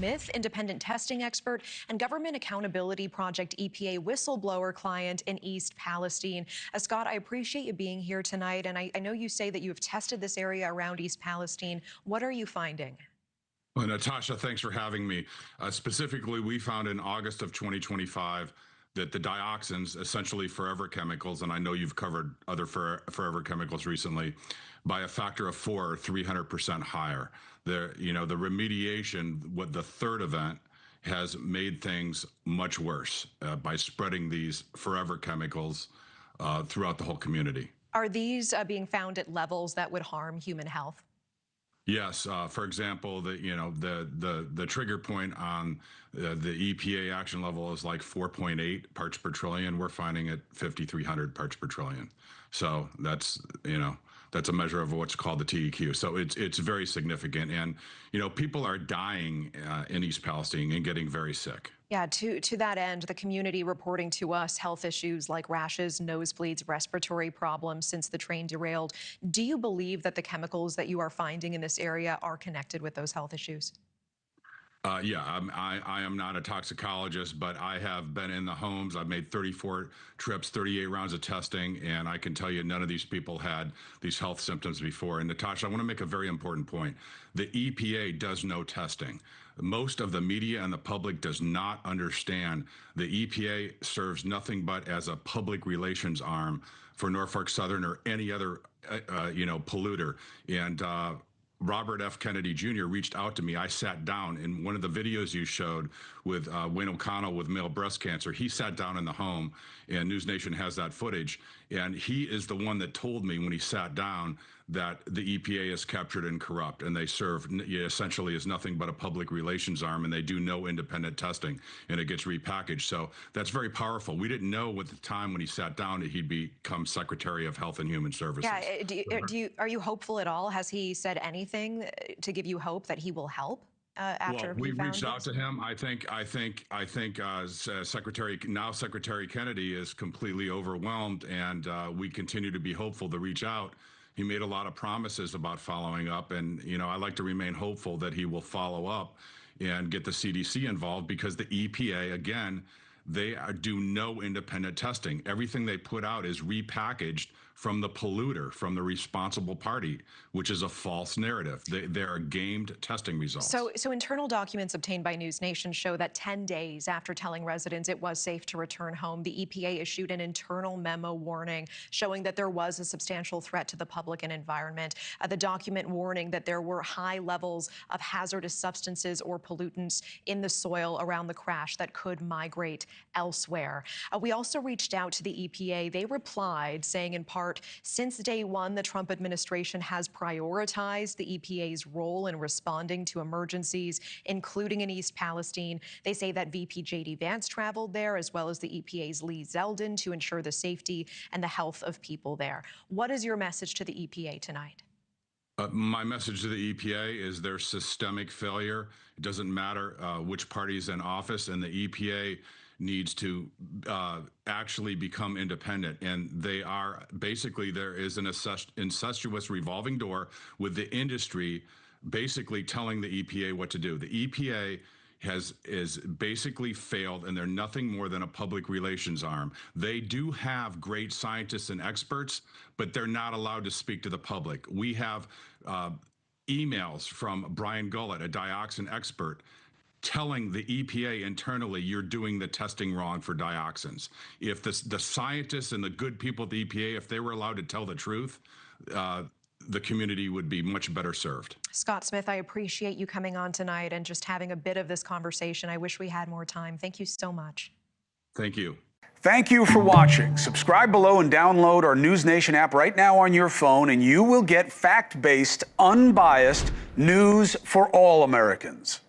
Smith, independent testing expert and Government Accountability Project EPA whistleblower client in East Palestine. Scott, I appreciate you being here tonight, and I know you say that you have tested this area around East Palestine. What are you finding? Well, Natasha, thanks for having me. Specifically, we found in August of 2025 that the dioxins, essentially forever chemicals, and I know you've covered other forever chemicals recently, by a factor of 4 or 300% higher. The remediation, what the third event, has made things much worse by spreading these forever chemicals throughout the whole community. Are these being found at levels that would harm human health? Yes, for example, the trigger point on the EPA action level is like 4.8 parts per trillion. We're finding it 5,300 parts per trillion. So that's a measure of what's called the TEQ. So it's very significant, and people are dying in East Palestine and getting very sick. Yeah, to that end, the community reporting to us health issues like rashes, nosebleeds, respiratory problems since the train derailed. Do you believe that the chemicals that you are finding in this area are connected with those health issues? Yeah, I am not a toxicologist, but I have been in the homes. I've made 34 trips, 38 rounds of testing, and I can tell you none of these people had these health symptoms before. And Natasha, I want to make a very important point. The EPA does no testing. Most of the media and the public does not understand the EPA serves nothing but as a public relations arm for Norfolk Southern or any other, polluter. And Robert F. Kennedy Jr. reached out to me. I sat down in one of the videos you showed with Wayne O'Connell with male breast cancer. He sat down in the home, and NewsNation has that footage. And he is the one that told me when he sat down that the EPA is captured and corrupt, and they serve essentially as nothing but a public relations arm, and they do no independent testing, and it gets repackaged. So that's very powerful. We didn't know at the time when he sat down that he'd become Secretary of Health and Human Services. Yeah, are you hopeful at all? Has he said anything to give you hope that he will help? After we reached out to him. I think Secretary Kennedy is completely overwhelmed, and we continue to be hopeful to reach out. He made a lot of promises about following up, and I like to remain hopeful that he will follow up and get the CDC involved, because the EPA, again, they do no independent testing. Everything they put out is repackaged from the polluter, from the responsible party, which is a false narrative. They're gamed testing results. So internal documents obtained by NewsNation show that 10 days after telling residents it was safe to return home, the EPA issued an internal memo warning showing that there was a substantial threat to the public and environment. The document warning that there were high levels of hazardous substances or pollutants in the soil around the crash that could migrate elsewhere. We also reached out to the EPA. They replied saying, in part, since day one, the Trump administration has prioritized the EPA's role in responding to emergencies, including in East Palestine. They say that VP J.D. Vance traveled there, as well as the EPA's Lee Zeldin, to ensure the safety and the health of people there. What is your message to the EPA tonight? My message to the EPA is there's systemic failure. It doesn't matter which party's in office, and the EPA needs to actually become independent. And they are basically, there is an incestuous revolving door with the industry basically telling the EPA what to do. The EPA is basically failed, and they're nothing more than a public relations arm. They do have great scientists and experts, but they're not allowed to speak to the public. We have emails from Brian Gullett, a dioxin expert, telling the EPA internally, you're doing the testing wrong for dioxins. If the scientists and the good people at the EPA, if they were allowed to tell the truth, the community would be much better served. Scott Smith, I appreciate you coming on tonight and just having a bit of this conversation. I wish we had more time. Thank you so much. Thank you. Thank you for watching. Subscribe below and download our NewsNation app right now on your phone, and you will get fact-based, unbiased news for all Americans.